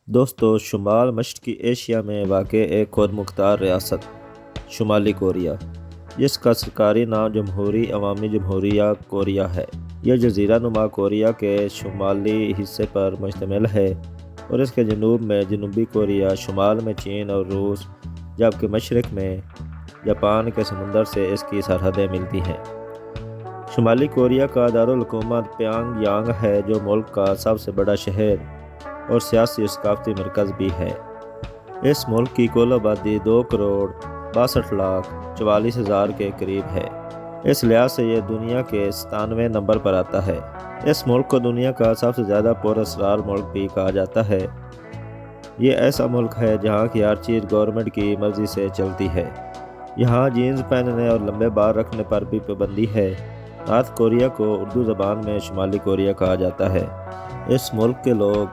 دوستو، شمال مشرقی ایشیا میں واقع ایک خود مختار ریاست شمالی کوریا، جس کا سرکاری نام جمہوری عوامی جمہوریہ کوریا ہے، یہ جزیرہ نما کوریا کے شمالی حصے پر مشتمل ہے اور اس کے جنوب میں جنوبی کوریا، شمال میں چین اور روس، جبکہ مشرق میں جاپان کے سمندر سے اس کی سرحدیں ملتی ہیں۔ شمالی کوریا کا دارالحکومت پیانگ یانگ ہے، جو ملک کا سب سے بڑا شہر اور سیاسی و ثقافتی مرکز بھی ہے۔ اس ملک کی کل آبادی 2,62,44,000 کے قریب ہے۔ اس لحاظ سے یہ دنیا کے 97ویں نمبر پر آتا ہے۔ اس ملک کو دنیا کا سب سے زیادہ پر اسرار ملک بھی کہا جاتا ہے۔ یہ ایسا ملک ہے جہاں کی ہر چیز گورنمنٹ کی مرضی سے چلتی ہے۔ یہاں جینز پہننے اور لمبے بال رکھنے پر بھی پابندی ہے۔ نارتھ کوریا کو اردو زبان میں شمالی کوریا کہا جاتا ہے۔ اس ملک کے لوگ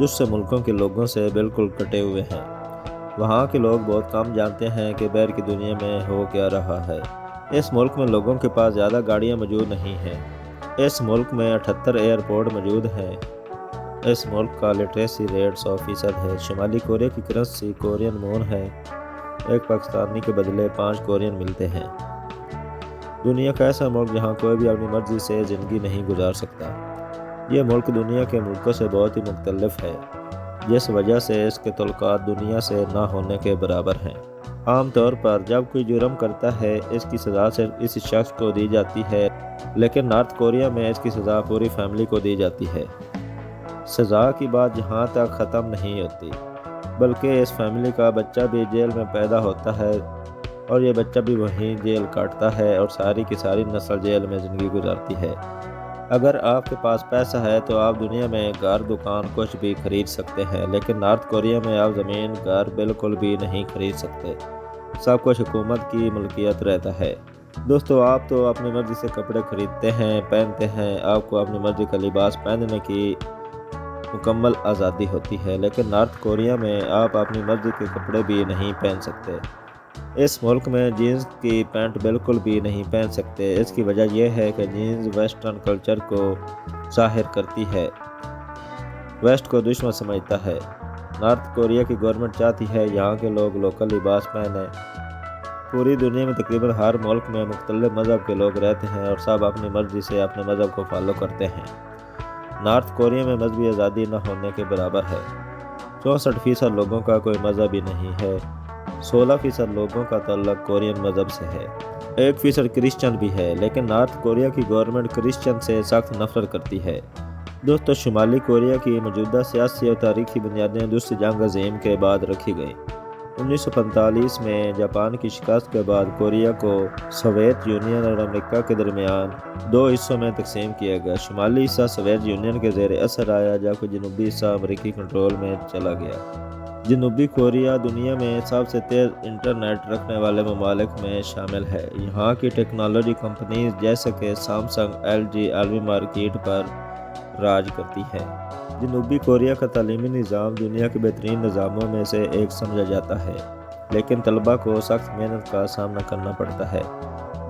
دوسرے ملکوں کے لوگوں سے بالکل کٹے ہوئے ہیں۔ وہاں کے لوگ بہت کم جانتے ہیں کہ باہر کی دنیا میں ہو کیا رہا ہے۔ اس ملک میں لوگوں کے پاس زیادہ گاڑیاں موجود نہیں ہیں۔ اس ملک میں 78 ایئرپورٹ موجود ہیں۔ اس ملک کا لٹریسی ریٹ 100% ہے۔ شمالی کوریا کی کرنسی کورین وون ہے۔ ایک پاکستانی کے بدلے 5 کورین ملتے ہیں۔ دنیا کا ایسا ملک جہاں کوئی بھی اپنی مرضی سے زندگی نہیں گزار سکتا۔ یہ ملک دنیا کے ملکوں سے بہت ہی مختلف ہے، جس وجہ سے اس کے تعلقات دنیا سے نہ ہونے کے برابر ہیں۔ عام طور پر جب کوئی جرم کرتا ہے، اس کی سزا صرف اسی شخص کو دی جاتی ہے، لیکن نارتھ کوریا میں اس کی سزا پوری فیملی کو دی جاتی ہے۔ سزا کی بات یہاں تک ختم نہیں ہوتی، بلکہ اس فیملی کا بچہ بھی جیل میں پیدا ہوتا ہے اور یہ بچہ بھی وہیں جیل کاٹتا ہے اور ساری کی ساری نسل جیل میں زندگی گزارتی ہے۔ اگر آپ کے پاس پیسہ ہے تو آپ دنیا میں گھر، دکان، کچھ بھی خرید سکتے ہیں، لیکن نارتھ کوریا میں آپ زمین، گھر بالکل بھی نہیں خرید سکتے۔ سب کچھ حکومت کی ملکیت رہتا ہے۔ دوستو، آپ تو اپنی مرضی سے کپڑے خریدتے ہیں، پہنتے ہیں، آپ کو اپنی مرضی کا لباس پہننے کی مکمل آزادی ہوتی ہے، لیکن نارتھ کوریا میں آپ اپنی مرضی کے کپڑے بھی نہیں پہن سکتے۔ اس ملک میں جینز کی پینٹ بالکل بھی نہیں پہن سکتے۔ اس کی وجہ یہ ہے کہ جینز ویسٹرن کلچر کو ظاہر کرتی ہے، ویسٹ کو دشمن سمجھتا ہے۔ نارتھ کوریا کی گورنمنٹ چاہتی ہے یہاں کے لوگ لوکل لباس پہنیں۔ پوری دنیا میں تقریباً ہر ملک میں مختلف مذہب کے لوگ رہتے ہیں اور سب اپنی مرضی سے اپنے مذہب کو فالو کرتے ہیں۔ نارتھ کوریا میں مذہبی آزادی نہ ہونے کے برابر ہے۔ 64% لوگوں کا کوئی مذہب ہی نہیں ہے۔ 16% لوگوں کا تعلق کورین مذہب سے ہے۔ 1% کرسچن بھی ہے، لیکن نارتھ کوریا کی گورنمنٹ کرسچن سے سخت نفرت کرتی ہے۔ دوستو، شمالی کوریا کی موجودہ سیاسی اور تاریخی بنیادیں دوسری جنگ عظیم کے بعد رکھی گئیں۔ 1945 میں جاپان کی شکست کے بعد کوریا کو سوویت یونین اور امریکہ کے درمیان 2 حصوں میں تقسیم کیا گیا۔ شمالی حصہ سوویت یونین کے زیر اثر آیا، جبکہ جنوبی حصہ امریکی کنٹرول میں چلا گیا۔ جنوبی کوریا دنیا میں سب سے تیز انٹرنیٹ رکھنے والے ممالک میں شامل ہے۔ یہاں کی ٹیکنالوجی کمپنیز جیسے کہ سیمسنگ، ایل جی عالمی مارکیٹ پر راج کرتی ہیں۔ جنوبی کوریا کا تعلیمی نظام دنیا کے بہترین نظاموں میں سے ایک سمجھا جاتا ہے، لیکن طلباء کو سخت محنت کا سامنا کرنا پڑتا ہے۔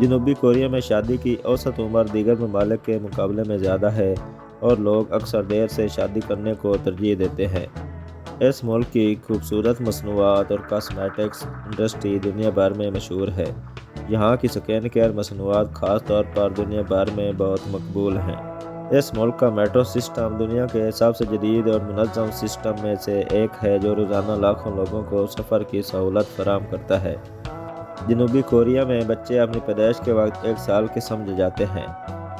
جنوبی کوریا میں شادی کی اوسط عمر دیگر ممالک کے مقابلے میں زیادہ ہے اور لوگ اکثر دیر سے شادی کرنے کو ترجیح دیتے ہیں۔ اس ملک کی خوبصورت مصنوعات اور کاسمیٹکس انڈسٹری دنیا بھر میں مشہور ہے۔ یہاں کی سکن کیئر مصنوعات خاص طور پر دنیا بھر میں بہت مقبول ہیں۔ اس ملک کا میٹرو سسٹم دنیا کے سب سے جدید اور منظم سسٹم میں سے ایک ہے، جو روزانہ لاکھوں لوگوں کو سفر کی سہولت فراہم کرتا ہے۔ جنوبی کوریا میں بچے اپنی پیدائش کے وقت 1 سال کے سمجھے جاتے ہیں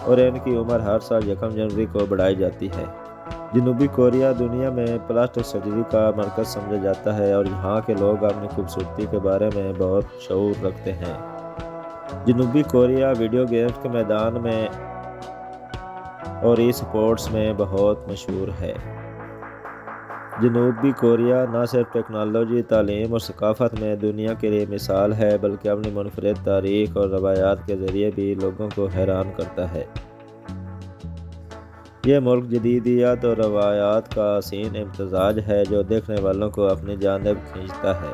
اور ان کی عمر ہر سال 1 جنوری کو بڑھائی جاتی ہے۔ جنوبی کوریا دنیا میں پلاسٹک سرجری کا مرکز سمجھا جاتا ہے اور یہاں کے لوگ اپنی خوبصورتی کے بارے میں بہت شعور رکھتے ہیں۔ جنوبی کوریا ویڈیو گیمز کے میدان میں اور ای سپورٹس میں بہت مشہور ہے۔ جنوبی کوریا نہ صرف ٹیکنالوجی، تعلیم اور ثقافت میں دنیا کے لیے مثال ہے، بلکہ اپنی منفرد تاریخ اور روایات کے ذریعے بھی لوگوں کو حیران کرتا ہے۔ یہ ملک جدیدیت اور روایات کا حسین امتزاج ہے جو دیکھنے والوں کو اپنی جانب کھینچتا ہے۔